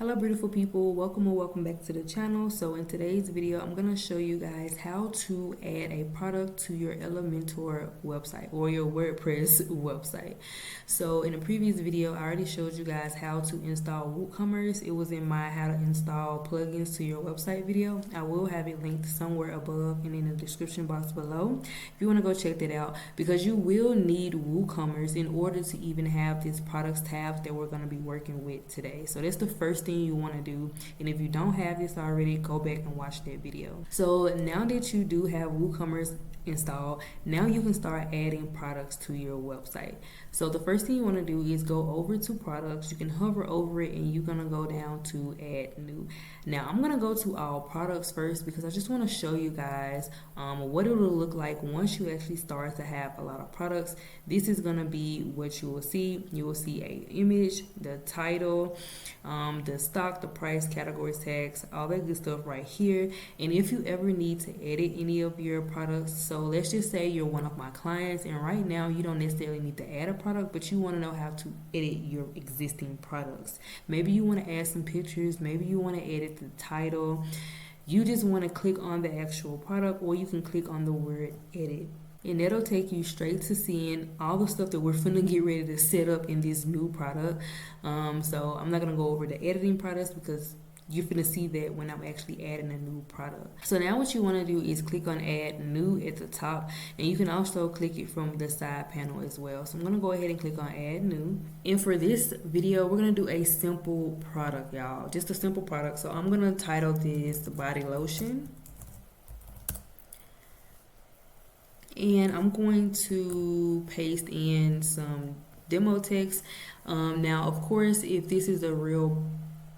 Hello beautiful people, welcome or welcome back to the channel. So in today's video I'm going to show you guys how to add a product to your Elementor website or your WordPress website. So in a previous video I already showed you guys how to install WooCommerce. It was in my how to install plugins to your website video. I will have it linked somewhere above and in the description box below if you want to go check that out, because you will need WooCommerce in order to even have this products tab that we're going to be working with today. So that's the first thing you want to do, and if you don't have this already, go back and watch that video. So now that you do have WooCommerce installed, now you can start adding products to your website. So the first thing you want to do is go over to products. You can hover over it and you're going to go down to add new. Now I'm going to go to all products first because I just want to show you guys what it will look like once you actually start to have a lot of products. This is going to be what you will see. You will see a image, the title, the stock, the price, categories, tags, all that good stuff right here. And if you ever need to edit any of your products, so let's just say you're one of my clients and right now you don't necessarily need to add a product, but you want to know how to edit your existing products. Maybe you want to add some pictures, maybe you want to edit the title. You just want to click on the actual product, or you can click on the word edit. And that'll take you straight to seeing all the stuff that we're finna get ready to set up in this new product. So I'm not gonna go over the editing products because you're finna see that when I'm actually adding a new product. So now what you wanna do is click on add new at the top, and you can also click it from the side panel as well. So I'm gonna go ahead and click on add new. And for this video, we're gonna do a simple product, y'all. Just a simple product. So I'm gonna title this body lotion. And I'm going to paste in some demo text. Now, of course, if this is a real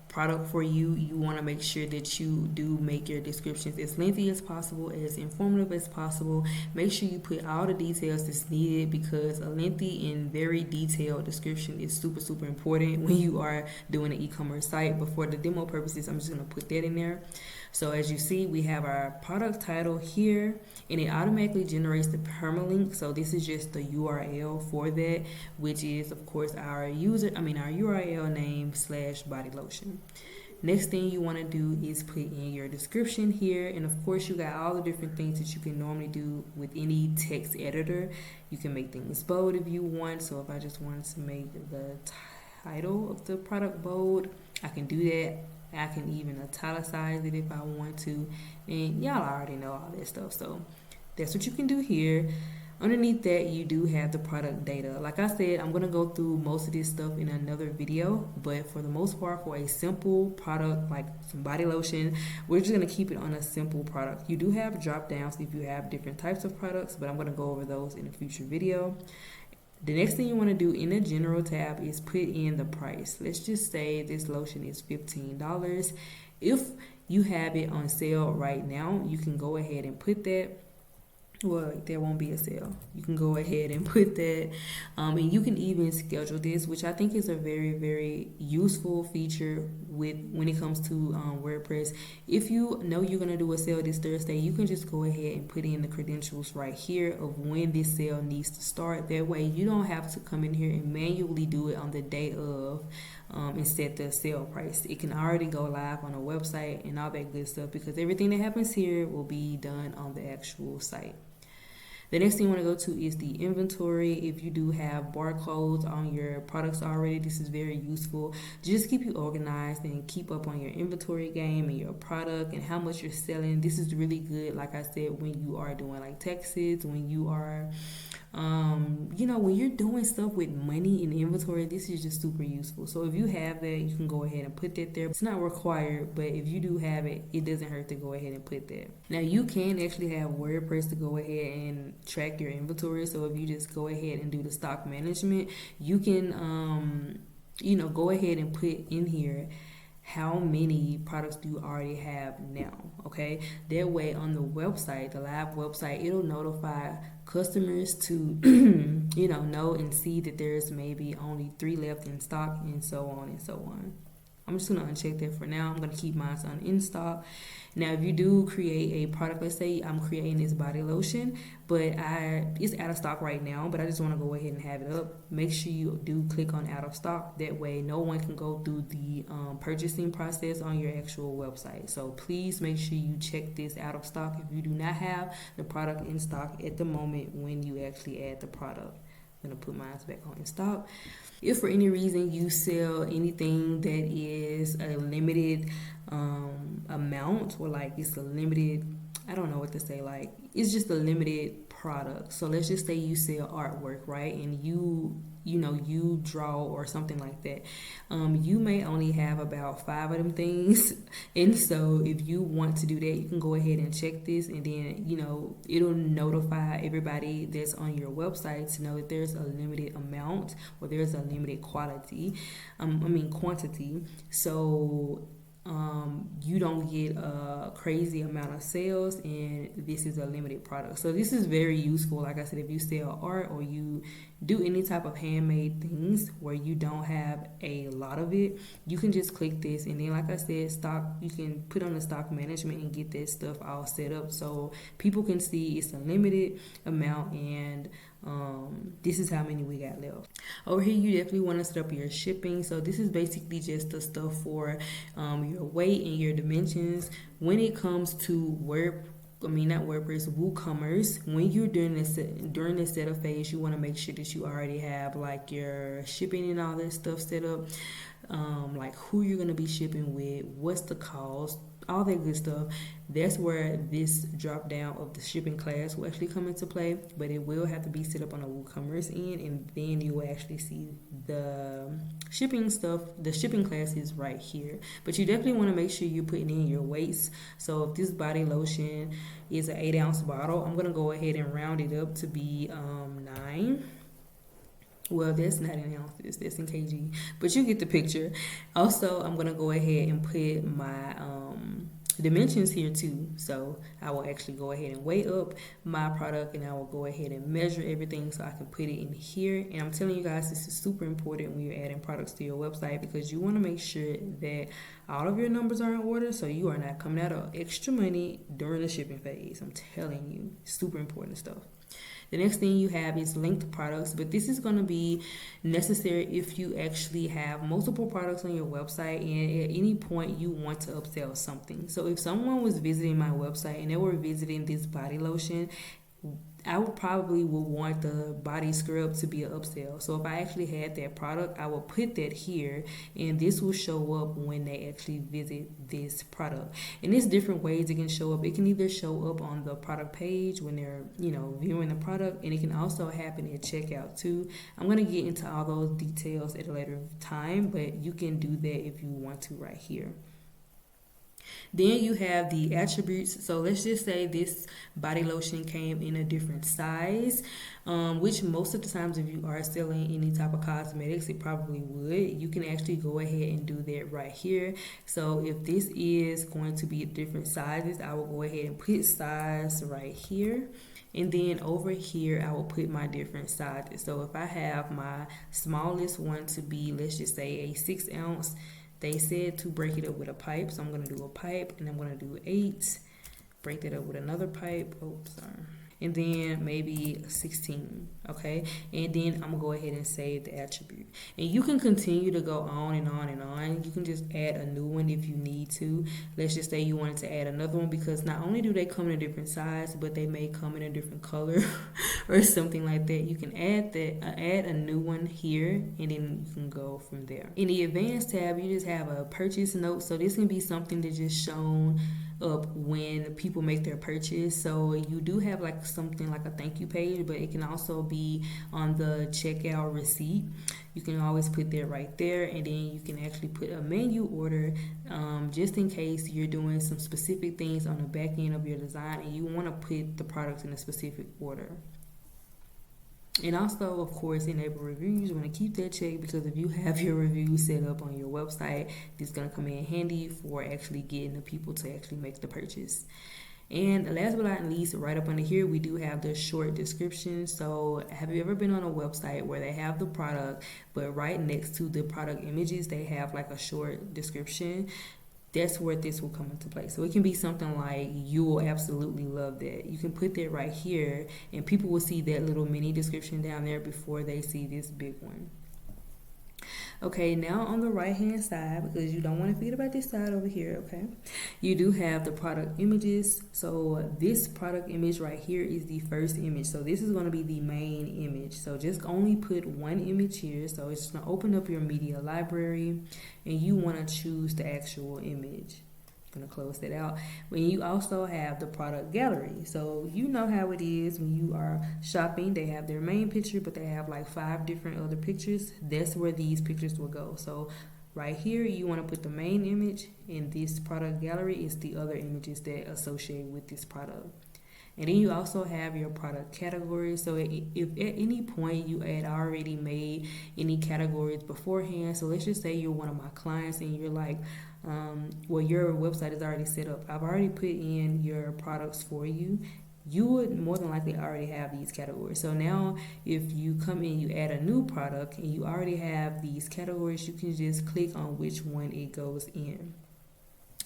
product for you, you want to make sure that you do make your descriptions as lengthy as possible, as informative as possible. Make sure you put all the details that's needed, because a lengthy and very detailed description is super important when you are doing an e-commerce site. But for the demo purposes, I'm just going to put that in there. So as you see, we have our product title here, and it automatically generates the permalink. So this is just the URL for that, which is of course our URL name / body lotion. Next thing you want to do is put in your description here, and of course you got all the different things that you can normally do with any text editor. You can make things bold if you want. So if I just wanted to make the title of the product bold, I can do that. I can even italicize it if I want to, and y'all already know all that stuff. So that's what you can do here. Underneath that, you do have the product data. Like I said, I'm going to go through most of this stuff in another video, but for the most part, for a simple product like some body lotion, we're just going to keep it on a simple product. You do have drop downs if you have different types of products, but I'm going to go over those in a future video. The next thing you want to do in the general tab is put in the price. Let's just say this lotion is $15. If you have it on sale right now, you can go ahead and put that. Well, there won't be a sale. You can go ahead and put that, and you can even schedule this, which I think is a very useful feature when it comes to WordPress. If you know you're gonna do a sale this Thursday, you can just go ahead and put in the credentials right here of when this sale needs to start. That way you don't have to come in here and manually do it on the day of and set the sale price. It can already go live on a website and all that good stuff, because everything that happens here will be done on the actual site. The next thing you want to go to is the inventory. If you do have barcodes on your products already, this is very useful. Just keep you organized and keep up on your inventory game and your product and how much you're selling. This is really good, like I said, when you are doing like taxes, when you are when you're doing stuff with money in inventory, this is just super useful. So if you have that, you can go ahead and put that there. It's not required, but if you do have it, it doesn't hurt to go ahead and put that. Now you can actually have WordPress to go ahead and track your inventory. So if you just go ahead and do the stock management, you can go ahead and put in here how many products do you already have now. Okay, that way on the website, the live website, it'll notify customers to know and see that there's maybe only 3 left in stock, and so on and so on. I'm just going to uncheck that for now. I'm going to keep mine on in stock. Now, if you do create a product, let's say I'm creating this body lotion, but it's out of stock right now, but I just want to go ahead and have it up. Make sure you do click on out of stock. That way, no one can go through the purchasing process on your actual website. So please make sure you check this out of stock if you do not have the product in stock at the moment when you actually add the product. I'm going to put mine back on in stock. If for any reason you sell anything that is a limited amount, or like it's a limited, I don't know what to say, like it's just a limited product. So let's just say you sell artwork, right? And you draw or something like that. You may only have about 5 of them things. And so if you want to do that, you can go ahead and check this, and then, it'll notify everybody that's on your website to know that there's a limited amount or there's a limited quantity. So you don't get a crazy amount of sales, and this is a limited product. So this is very useful. Like I said, if you sell art or you do any type of handmade things where you don't have a lot of it, you can just click this, and then like I said, stock, you can put on the stock management and get that stuff all set up so people can see it's a limited amount, and this is how many we got left. Over here, you definitely want to set up your shipping. So this is basically just the stuff for your weight and your dimensions. When it comes to WooCommerce, when you're during the setup phase, you want to make sure that you already have like your shipping and all that stuff set up, like who you're going to be shipping with, what's the cost, all that good stuff. That's where this drop down of the shipping class will actually come into play, but it will have to be set up on a WooCommerce end, and then you will actually see the shipping stuff. The shipping class is right here, but you definitely want to make sure you're putting in your weights. So if this body lotion is an 8-ounce bottle, I'm going to go ahead and round it up to be 9. Well, that's not in ounces, that's in kg, but you get the picture. Also, I'm going to go ahead and put my dimensions here too. So I will actually go ahead and weigh up my product, and I will go ahead and measure everything so I can put it in here. And I'm telling you guys, this is super important when you're adding products to your website, because you want to make sure that all of your numbers are in order so you are not coming out of extra money during the shipping phase. I'm telling you, super important stuff. The next thing you have is linked products, but this is going to be necessary if you actually have multiple products on your website and at any point you want to upsell something. So if someone was visiting my website and they were visiting this body lotion, I would want the body scrub to be an upsell. So if I actually had that product, I will put that here, and this will show up when they actually visit this product. And there's different ways it can show up. It can either show up on the product page when they're, viewing the product, and it can also happen at checkout too. I'm going to get into all those details at a later time, but you can do that if you want to right here. Then you have the attributes. So let's just say this body lotion came in a different size, which most of the times if you are selling any type of cosmetics, it probably would. You can actually go ahead and do that right here. So if this is going to be different sizes, I will go ahead and put size right here. And then over here, I will put my different sizes. So if I have my smallest one to be, let's just say a 6-ounce, they said to break it up with a pipe, so I'm going to do a pipe, and I'm going to do 8, break that up with another pipe, and then maybe 16, okay? And then I'm going to go ahead and save the attribute. And you can continue to go on and on and on. You can just add a new one if you need to. Let's just say you wanted to add another one, because not only do they come in a different size, but they may come in a different color or something like that. You can add a new one here, and then you can go from there. In the advanced tab, you just have a purchase note. So this can be something that's just shown up when people make their purchase. So you do have like something like a thank you page, but it can also be on the checkout receipt. You can always put that right there, and then you can actually put a menu order just in case you're doing some specific things on the back end of your design and you want to put the products in a specific order. And also, of course, enable reviews. You want to keep that checked, because if you have your reviews set up on your website, this is going to come in handy for actually getting the people to actually make the purchase. And last but not least, right up under here, we do have the short description. So have you ever been on a website where they have the product, but right next to the product images, they have like a short description? That's where this will come into play. So it can be something like, you will absolutely love that. You can put that right here, and people will see that little mini description down there before they see this big one. Okay, now on the right hand side, because you don't want to forget about this side over here, okay, you do have the product images. So this product image right here is the first image. So this is going to be the main image. So just only put one image here. So it's just going to open up your media library, and you want to choose the actual image. Gonna close that out. When you also have the product gallery, so you know how it is when you are shopping, they have their main picture, but they have like 5 different other pictures. That's where these pictures will go. So right here, you want to put the main image, and this product gallery is the other images that associate with this product. And then you also have your product categories. So if at any point you had already made any categories beforehand, so let's just say you're one of my clients and you're like, well, your website is already set up. I've already put in your products for you. You would more than likely already have these categories. So now if you come in, you add a new product and you already have these categories, you can just click on which one it goes in.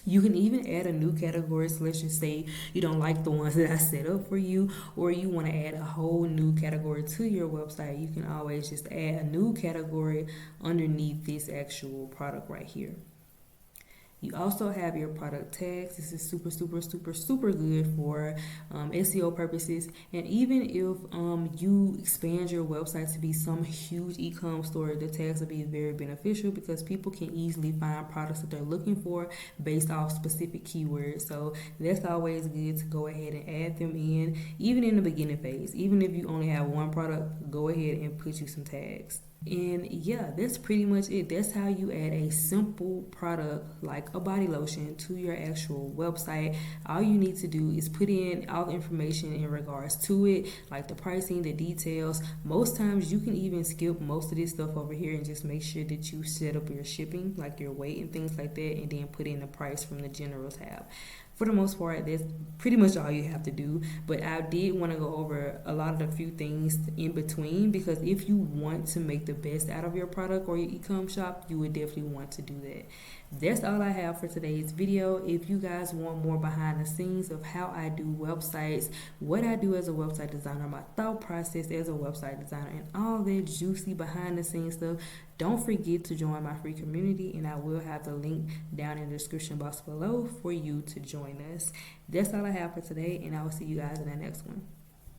You can even add a new category. So let's just say you don't like the ones that I set up for you, or you want to add a whole new category to your website. You can always just add a new category underneath this actual product right here. You also have your product tags. This is super good for SEO purposes. And even if you expand your website to be some huge e-com store, the tags will be very beneficial because people can easily find products that they're looking for based off specific keywords. So that's always good to go ahead and add them in, even in the beginning phase. Even if you only have one product, go ahead and put you some tags. And yeah, that's pretty much it. That's how you add a simple product like a body lotion to your actual website. All you need to do is put in all the information in regards to it, like the pricing, the details. Most times you can even skip most of this stuff over here and just make sure that you set up your shipping, like your weight and things like that, and then put in the price from the general tab. For the most part, that's pretty much all you have to do. But I did want to go over a lot of the few things in between, because if you want to make the best out of your product or your e-com shop, you would definitely want to do that. That's all I have for today's video. If you guys want more behind the scenes of how I do websites, what I do as a website designer, my thought process as a website designer, and all that juicy behind the scenes stuff, don't forget to join my free community, and I will have the link down in the description box below for you to join us. That's all I have for today, and I will see you guys in the next one.